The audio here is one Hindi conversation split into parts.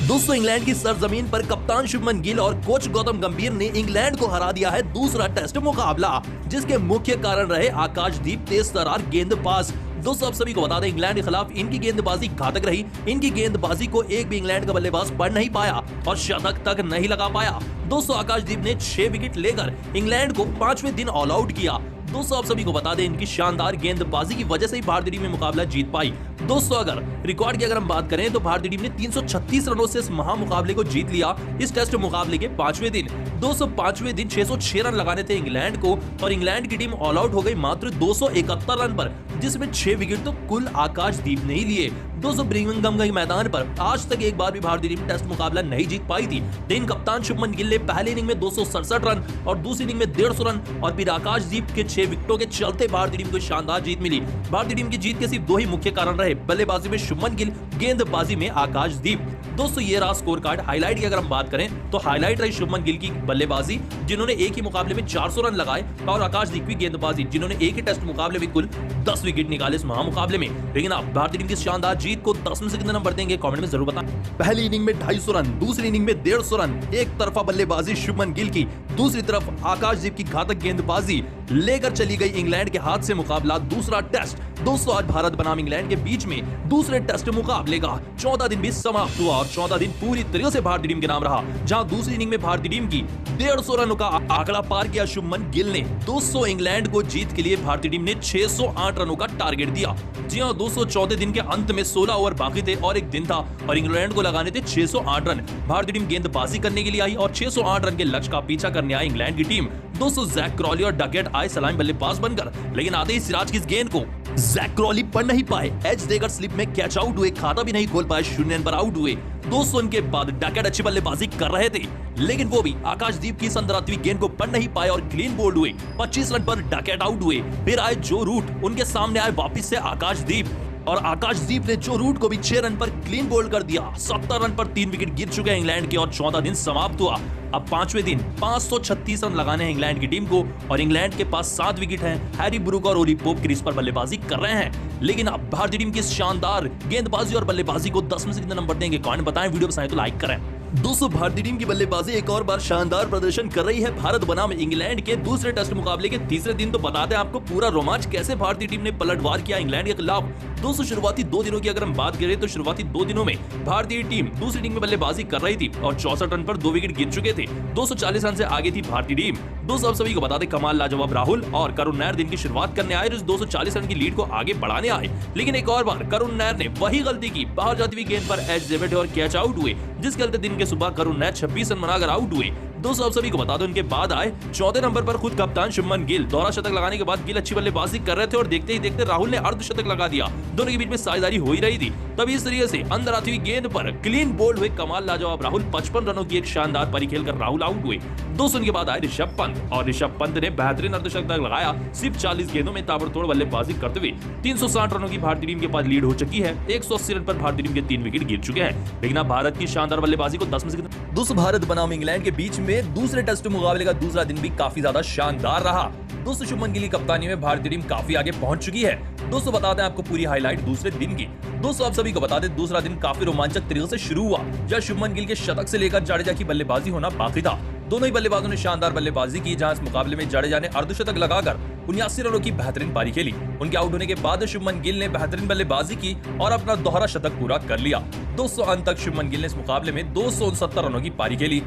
दोस्तों इंग्लैंड की सरजमीन पर कप्तान शुभमन गिल और कोच गौतम गंभीर ने इंग्लैंड को हरा दिया है दूसरा टेस्ट मुकाबला, जिसके मुख्य कारण रहे आकाशदीप तेज तर्रार गेंदबाज। दोस्तों आप सभी को बता दें इंग्लैंड के खिलाफ इनकी गेंदबाजी घातक रही। इनकी गेंदबाजी को एक भी इंग्लैंड का बल्लेबाज पढ़ नहीं पाया और शतक तक नहीं लगा पाया। दोस्तों आकाशदीप ने 6 विकेट लेकर इंग्लैंड को 5वें दिन ऑल आउट किया। दोस्तों आप सभी को बता दें इनकी शानदार गेंदबाजी की वजह से ही भारतीय टीम में मुकाबला जीत पाई। दोस्तों अगर रिकॉर्ड की अगर हम बात करें तो भारतीय टीम ने 336 रनों से इस महामुकाबले को जीत लिया इस टेस्ट मुकाबले के 5वें दिन। दोस्तों 5वें दिन 606 रन लगाने थे इंग्लैंड को और इंग्लैंड की टीम ऑल आउट हो गई मात्र 271 रन पर, जिसमें 6 विकेट तो कुल आकाशदीप ने ही लिए। दोस्तों ब्रिमिंघम के मैदान पर आज तक एक बार भी भारतीय टीम टेस्ट मुकाबला नहीं जीत पाई थी। लेकिन कप्तान शुभमन गिल ने पहली इनिंग में 267 रन और दूसरी इनिंग में 150 रन और फिर आकाशदीप के 6 विकेटों के चलते भारतीय टीम को शानदार जीत मिली। भारतीय टीम की जीत के सिर्फ 2 ही मुख्य कारण रहे, बल्लेबाजी में शुभमन गिल, गेंदबाजी में आकाशदीप। दोस्तों ये रहा स्कोर कार्ड। हाईलाइट की अगर हम बात करें तो हाईलाइट रही शुभमन गिल की बल्लेबाजी जिन्होंने एक ही मुकाबले में 400 रन लगाए और आकाशदीप की गेंदबाजी जिन्होंने एक ही टेस्ट मुकाबले में कुल 10 विकेट निकाले इस महामुकाबले में। लेकिन आप भारतीय टीम की शानदार जीत को 10 में से कितने नंबर देंगे कमेंट में जरूर बताएं। पहली इनिंग में 250 रन, दूसरी इनिंग में 150 रन, एक तरफा बल्लेबाजी शुभमन गिल की, दूसरी तरफ आकाशदीप की घातक गेंदबाजी लेकर चली गई इंग्लैंड के हाथ से मुकाबला दूसरा टेस्ट। दोस्तों आज भारत बनाम इंग्लैंड के बीच में दूसरे टेस्ट मुकाबले का 14 दिन भी समाप्त हुआ और 14 दिन पूरी तरह से भारतीय टीम के नाम रहा, जहां दूसरी इनिंग में भारतीय टीम की 150 रनों का आंकड़ा पार किया शुभमन गिल ने। दोस्तों इंग्लैंड को जीत के लिए भारतीय टीम ने 608 रनों का टारगेट दिया। जी हां दोस्तों 14 दिन के अंत में 16 ओवर बाकी थे और एक दिन था और इंग्लैंड को लगाने थे 608 रन। भारतीय टीम गेंदबाजी करने के लिए आई और 608 रन के लक्ष्य का पीछा करने आई इंग्लैंड की टीम। दोस्तों जैक क्रॉली और डगेट आए सलामी बल्लेबाज बनकर, लेकिन आते ही सिराज की इस गेंद को जैक क्रॉली पढ़ नहीं पाए, एज देकर स्लिप में कैच आउट हुए, खाता भी नहीं खोल पाए, 0 रन पर आउट हुए। दोस्तों उनके बाद डगेट अच्छी बल्लेबाजी कर रहे थे लेकिन वो भी आकाशदीप की संदराती गेंद को पढ़ नहीं पाए और क्लीन बोल्ड हुए। 25 रन पर डगेट आउट हुए। फिर आए जो रूट, उनके सामने आए वापिस से आकाशदीप और आकाशदीप ने जो रूट को भी 6 रन पर क्लीन बोल्ड कर दिया। 70 रन पर 3 विकेट गिर चुके हैं इंग्लैंड के और 14 दिन समाप्त हुआ। अब 5वें दिन 536 रन लगाने हैं इंग्लैंड की टीम को और इंग्लैंड के पास 7 विकेट हैं। हैरी ब्रूक और ओली पोप क्रीज पर बल्लेबाजी कर रहे हैं। लेकिन अब भारतीय टीम की शानदार गेंदबाजी और बल्लेबाजी को 10 में से कितने नंबर देंगे कमेंट बताएं, वीडियो पसंद तो लाइक करें। दोस्तों भारतीय टीम की बल्लेबाजी एक और बार शानदार प्रदर्शन कर रही है भारत बनाम इंग्लैंड के दूसरे टेस्ट मुकाबले के तीसरे दिन। तो बता दें आपको पूरा रोमांच कैसे भारतीय टीम ने पलटवार किया इंग्लैंड के खिलाफ। दोस्तों शुरुआती 2 दिनों की अगर हम बात करें तो शुरुआती 2 दिनों में भारतीय टीम दूसरी इनिंग में बल्लेबाजी कर रही थी और 64 रन पर 2 विकेट गिर चुके थे। 240 रन से आगे थी भारतीय टीम। दोस्तों आप सभी को बता दें कमाल लाजवाब राहुल और करुण नायर दिन की शुरुआत करने आए और इस 240 रन की लीड को आगे बढ़ाने आए, लेकिन एक और बार करुण नायर ने वही गलती की, बाहर जाती हुई गेंद पर एज दे बैठे और कैच आउट हुए, जिसके चलते दिन के सुबह करुण नायर 26 रन बनाकर आउट हुए। दोस्तों आप सभी को बता दो इनके बाद आए 14 नंबर पर खुद कप्तान शुभमन गिल। दोहरा शतक लगाने के बाद गिल अच्छी बल्लेबाजी कर रहे थे और देखते ही देखते राहुल ने अर्धशतक लगा दिया। दोनों के बीच में साझेदारी हो ही रही थी, तभी इस तरीके से अंदर आती हुई गेंद पर क्लीन बोल्ड हुए कमाल लाजवाब राहुल। 55 रनों की एक शानदार पारी खेलकर राहुल आउट हुए। दोस्तों इनके बाद आए ऋषभ पंत और ऋषभ पंत ने बेहतरीन अर्धशतक लगाया। सिर्फ 40 गेंदों में ताबड़तोड़ बल्लेबाजी करते हुए 360 रनों की भारतीय टीम के पास लीड हो चुकी है। 180 रन पर भारतीय टीम के 3 विकेट गिर चुके हैं। लेकिन अब भारत की शानदार बल्लेबाजी को 10 में से दोस्तों भारत बनाम इंग्लैंड के बीच में दूसरे टेस्ट मुकाबले का दूसरा दिन भी काफी ज्यादा शानदार रहा। दोस्तों शुभमन गिल की कप्तानी में भारतीय टीम काफी आगे पहुंच चुकी है। दोस्तों बता दें आपको पूरी हाईलाइट दूसरे दिन की। दोस्तों आप सभी को बता दें दूसरा दिन काफी रोमांचक तरीके से शुरू हुआ, जहां शुभमन गिल के शतक से लेकर जडेजा की बल्लेबाजी होना बाकी था। दोनों ही बल्लेबाजों ने शानदार बल्लेबाजी की, जहां इस मुकाबले में जडेजा ने अर्धशतक लगाकर 79 रनों की बेहतरीन पारी खेली। उनके आउट होने के बाद शुभमन गिल ने बेहतरीन बल्लेबाजी की और अपना दोहरा शतक पूरा कर लिया। दोस्तों अंत तक शुभमन गिल ने इस मुकाबले में 269 रनों की पारी खेली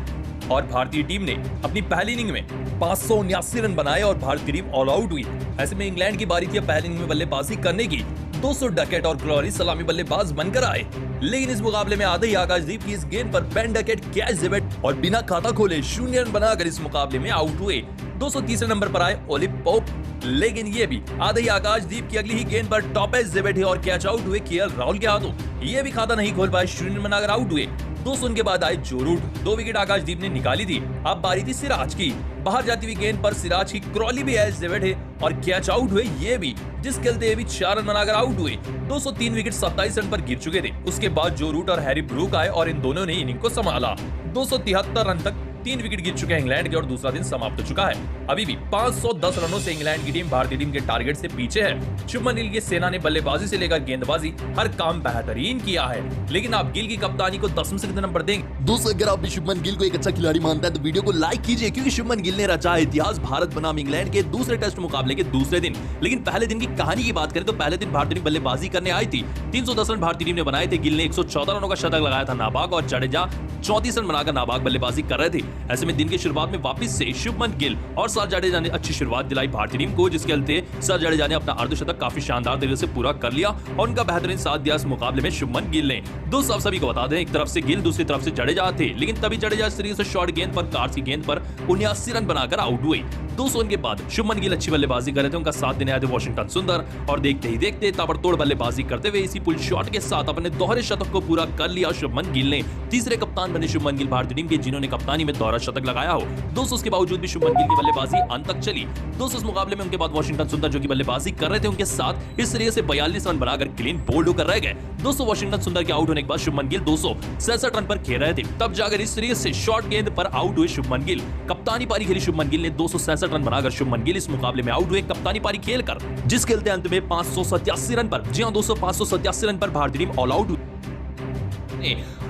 और भारतीय टीम ने अपनी पहली इनिंग में 579 रन बनाए और भारतीय टीम ऑल आउट हुई। ऐसे में इंग्लैंड की बारी थी पहली इनिंग में बल्लेबाजी करने की। 200 डकेट और क्रॉली सलामी बल्लेबाज बनकर आए, लेकिन इस मुकाबले में आधे ही आकाशदीप की इस गेंद पर बेन डकेट कैच डेविड और बिना खाता खोले 0 रन बनाकर इस मुकाबले में आउट हुए। 230 नंबर पर आए ओली पोप, लेकिन ये भी आधे ही आकाशदीप की अगली ही गेंद पर टॉप एज दे बैठे और कैच आउट हुए केएल राहुल के हाथों। ये भी खाता नहीं खोल पाए, 0 रन बनाकर आउट हुए। दोस्तों उनके बाद आए जो रूट, 2 विकेट आकाशदीप ने निकाली थी। अब बारी थी सिराज की। बाहर जाती हुई गेंद पर सिराज की क्रॉली भी एज दे बैठे और कैच आउट हुए, ये भी जिस खेलते ये भी 4 रन बनाकर आउट हुए। 203 विकेट 27 रन पर गिर चुके थे। उसके बाद जो रूट और हैरी ब्रूक आए और इन दोनों ने इनिंग को संभाला। 273 रन तक 3 विकेट गिर चुके हैं इंग्लैंड के और दूसरा दिन समाप्त हो चुका है। अभी भी 510 रनों से इंग्लैंड की टीम भारतीय टीम के टारगेट से पीछे है। शुभमन गिल की सेना ने बल्लेबाजी से लेकर गेंदबाजी हर काम बेहतरीन किया है, लेकिन आप गिल की कप्तानी को 10 में से कितने नंबर देंगे? दोस्तों, अगर आप भी शुभमन गिल को एक अच्छा खिलाड़ी मानता है तो वीडियो को लाइक कीजिए, क्योंकि शुभमन गिल ने रचा इतिहास भारत बनाम इंग्लैंड के दूसरे टेस्ट मुकाबले के दूसरे दिन। लेकिन पहले दिन की कहानी की बात करें तो पहले दिन भारतीय टीम बल्लेबाजी करने आई थी। 310 रन भारतीय टीम ने बनाए थे। गिल ने 114 रनों का शतक लगाया था नाबाद, और जडेजा 34 रन बनाकर नाबाद बल्लेबाजी कर रहे थे। ऐसे में दिन की शुरुआत में वापस से शुभमन गिल और सर जडेजा ने अच्छी शुरुआत दिलाई भारतीय टीम को, जिसके चलते सर जडेजा ने अपना अर्धशतक काफी शानदार तरीके से पूरा कर लिया और उनका बेहतरीन साथ दिया इस मुकाबले में शुभमन गिल ने। दोस्तों, आप सभी को बता दें, एक तरफ से गिल, दूसरी तरफ से जडेजा थे, लेकिन तभी जडेजा इस तरीके से शॉर्ट गेंद पर कार्ड्स की गेंद पर 79 रन बनाकर आउट हुए। 200 रन के बाद शुभमन गिल अच्छी बल्लेबाजी कर रहे थे, उनका साथ देने आए थे वॉशिंगटन सुंदर, और देखते ही देखते ताबड़तोड़ बल्लेबाजी करते हुए इसी पुल शॉट के साथ अपने दोहरे शतक को पूरा कर लिया शुभमन गिल ने। तीसरे कप्तान बने शुभमन गिल भारतीय टीम के, जिन्होंने कप्तानी में दोहरा शतक लगाया हो। दोस्तों, उसके बावजूद भी शुभमन गिल की बल्लेबाजी अंत तक चली। दोस्तों, इस मुकाबले में उनके बाद वॉशिंगटन सुंदर, जो की बल्लेबाजी कर रहे थे, उनके साथ इस तरीके से 42 रन बनाकर क्लीन बोल्ड होकर रह गए। दोस्तों, वॉशिंगटन सुंदर के आउट होने के बाद शुभमन गिल 267 रन पर खेल रहे थे, तब जाकर इस तरीके से शॉर्ट गेंद पर आउट हुए शुभमन गिल। कप्तानी पारी खेली शुभमन गिल ने, 267 रन बनाकर शुभमन गिल इस मुकाबले में आउट हुए कप्तानी पारी खेलकर, जिस खेलते अंत में 587 रन पर, जी हां दोस्तों, 587 रन पर भारतीय टीम ऑल आउट हुई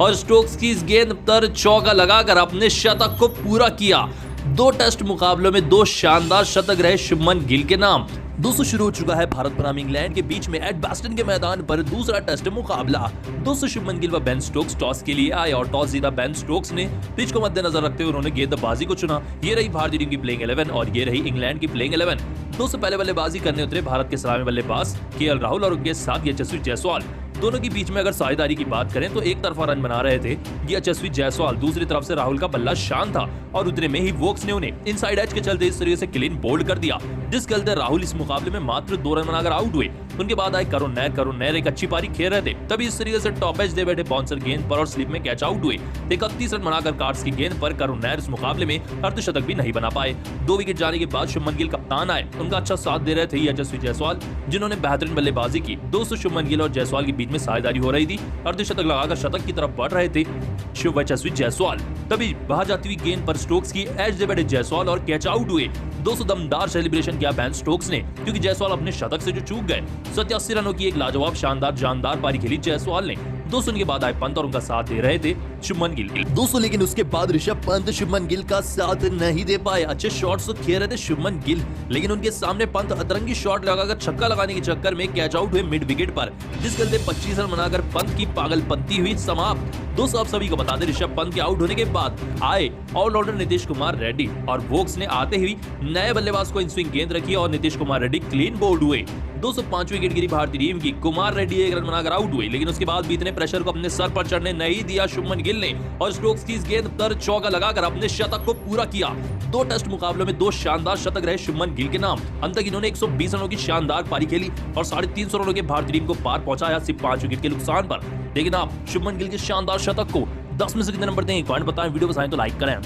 और स्टोक्स की इस गेंद पर चौका लगाकर अपने शतक को पूरा किया। 2 टेस्ट मुकाबलों में 2 शानदार शतक रहे शुभमन गिल के नाम। दोस्तों, शुरू हो चुका है भारत बनाम इंग्लैंड के बीच में एडबास्टन के मैदान पर दूसरा टेस्ट मुकाबला। दोस्तों, शुभमन गिल व बेन स्टोक्स टॉस के लिए आए और टॉस जीता बेन स्टोक्स ने। पिच को मद्देनजर रखते हुए उन्होंने गेंदबाजी को चुना। ये रही भारतीय टीम की प्लेइंग 11 और ये रही इंग्लैंड की प्लेइंग 11। दोस्तों, पहले बल्लेबाजी करने उतरे भारत के सलामी बल्लेबाज केएल राहुल और उनके साथ यशस्वी जायसवाल। दोनों के बीच में अगर साझेदारी की बात करें तो एक तरफा रन बना रहे थे यशस्वी जायसवाल, दूसरी तरफ से राहुल का बल्ला शान था और उतने में ही वोक्स ने उन्हें इनसाइड एज के चलते इस तरीके से क्लीन बोल्ड कर दिया, जिस चलते राहुल इस मुकाबले में मात्र 2 रन बनाकर आउट हुए। उनके बाद आए करुण नैर एक अच्छी पारी खेल रहे थे, तभी इस तरीके से टॉप एज दे बैठे बाउंसर गेंद पर और स्लिप में कैच आउट हुए। 31 रन बनाकर कार्ड्स की गेंद पर करुण नैर इस मुकाबले में अर्धशतक भी नहीं बना पाए। 2 विकेट जाने के बाद शुभमन गिल कप्तान आए, उनका अच्छा साथ दे रहे थे यशस्वी जायसवाल, जिन्होंने बेहतरीन बल्लेबाजी की। दोस्तों, शुभमन गिल और जायसवाल के बीच में साझेदारी हो रही थी। अर्धशतक लगाकर शतक की तरफ बढ़ रहे थे यशस्वी जायसवाल, तभी बाहर जाती हुई गेंद पर स्टोक्स की एज दे बैठे जायसवाल और कैच आउट हुए। 200 दमदार सेलिब्रेशन किया बेन स्टोक्स ने, क्योंकि जायसवाल अपने शतक से जो चूक गए। 87 रनों की एक लाजवाब शानदार जानदार पारी खेली जायसवाल ने। 200 के बाद आए पंत और उनका साथ दे रहे थे शुभमन गिल। दोस्तों, लेकिन उसके बाद ऋषभ पंत शुभमन गिल का साथ नहीं दे पाए। अच्छे शॉट्स तो खेल रहे थे शुभमन गिल, लेकिन उनके सामने पंत अतरंगी शॉट लगाकर छक्का लगाने के चक्कर में कैच आउट हुए मिड विकेट पर, जिस चलते 25 रन बनाकर पंत की पागलपंती हुई समाप्त। दोस्तों, आप सभी को बता दें, ऋषभ पंत के आउट होने के बाद आए ऑलराउंडर नीतीश कुमार रेड्डी और वोक्स ने आते ही नए बल्लेबाज को इन स्विंग गेंद रखी और नीतीश कुमार रेड्डी क्लीन बोल्ड हुए। 205 विकेट गिरी भारतीय टीम की। कुमार रेड्डी 1 रन बनाकर आउट हुए, लेकिन उसके बाद भी इतने प्रेशर को अपने सर पर चढ़ने नहीं दिया शुभमन गिल ने और स्टोक्स की इस गेंद पर चौका लगाकर अपने शतक को पूरा किया। 2 टेस्ट मुकाबलों में 2 शानदार शतक रहे शुभमन गिल के नाम। अंत तक इन्होंने 120 रनों की शानदार पारी खेली और 350 रनों के भारतीय टीम को पार पहुंचाया सिर्फ 5 विकेट के नुकसान पर। लेकिन आप शुभमन गिल के शानदार शतक को 10 में से कितने नंबर देंगे? कमेंट बताएं, वीडियो पसंद आए तो लाइक करें।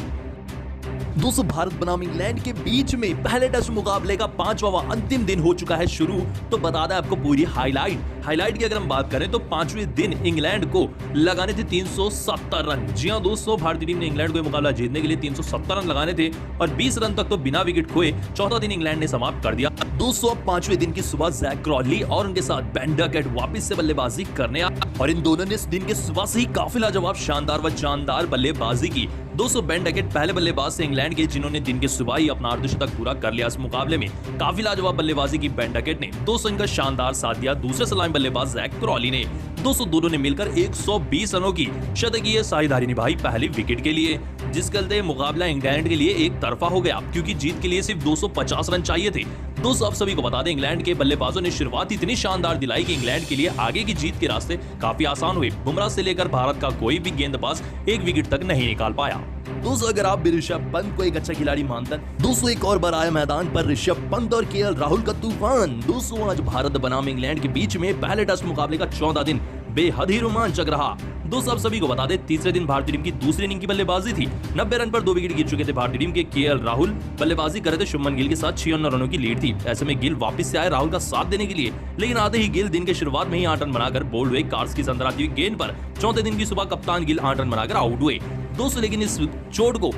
दोस्तों, भारत बनाम इंग्लैंड के बीच में पहले टेस्ट मुकाबले का 5वां अंतिम दिन हो चुका है शुरू। तो बता दें आपको पूरी हाईलाइट की अगर हम बात करें तो 5वें दिन इंग्लैंड को लगाने थे 370 रन। जी हां दोस्तों, भारतीय टीम ने इंग्लैंड को मुकाबला जीतने के लिए 370 रन लगाने थे और 20 रन तक तो बिना विकेट खोए चौथा दिन इंग्लैंड ने समाप्त कर दिया। दोस्तों, 5वें दिन की सुबह जैक क्रॉली और उनके साथ बेन डकेट वापस से बल्लेबाजी करने आए और इन दोनों ने इस दिन के सुबह से ही काफी लाजवाब शानदार व जानदार बल्लेबाजी की। दोस्तों, बेन डकेट पहले बल्लेबाज से इंग्लैंड के, जिन्होंने दिन के सुबह ही अपना अर्धशतक पूरा कर लिया। इस मुकाबले में काफी लाजवाब बल्लेबाजी की बेन डकेट ने। 200 का शानदार साथ दिया दूसरे सलामी बल्लेबाज जैक क्रॉली ने। दोनों ने मिलकर 120 रनों की शतकीय साझेदारी निभाई पहली विकेट के लिए, जिस चलते मुकाबला इंग्लैंड के लिए एक तरफा हो गया, क्योंकि जीत के लिए सिर्फ 250 रन चाहिए थे। दोस्तों, आप सभी को बता दें, इंग्लैंड के बल्लेबाजों ने शुरुआत इतनी शानदार दिलाई कि इंग्लैंड के लिए आगे की जीत के रास्ते काफी आसान हुए। बुमराह से लेकर भारत का कोई भी गेंदबाज 1 विकेट तक नहीं निकाल पाया। दोस्तों, अगर आप भी ऋषभ पंत को एक अच्छा खिलाड़ी मानते हैं, दोस्तों एक और बार आया मैदान पर ऋषभ पंत और केएल राहुल का तूफान। दोस्तों, आज भारत बनाम इंग्लैंड के बीच में पहले टेस्ट मुकाबले का 14 दिन बेहद ही रोमांचक रहा। दोस्तों, आप सभी को बता दें, तीसरे दिन भारतीय टीम की दूसरी इनिंग की बल्लेबाजी थी। 90 रन पर 2 विकेट गिर चुके थे भारतीय टीम के। केएल राहुल बल्लेबाजी कर रहे थे, शुभमन गिल के साथ 56 रनों की लीड थी। ऐसे में गिल वापस से आए राहुल का साथ देने के लिए, लेकिन आते ही गिल दिन के शुरुआत में ही 8 रन बनाकर बोल्ड हुए। कार्ड्स की संदर आती हुई गेंद पर चौथे दिन की सुबह कप्तान गिल 8 रन बनाकर आउट हुए। दोस्तों लेकिन इस चोट को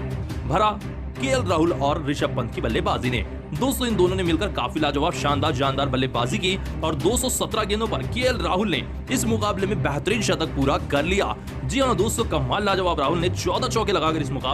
भरा केएल राहुल और ऋषभ पंत की बल्लेबाजी ने। दोस्तों इन दोनों ने मिलकर काफी लाजवाब शानदार बल्लेबाजी की और 217 गेंदों पर केएल राहुल ने इस मुकाबले में बेहतरीन शतक पूरा कर लिया। जी हां दोस्तों, कमाल लाजवाब राहुल ने 14 चौके लगाकर इस मुकाबले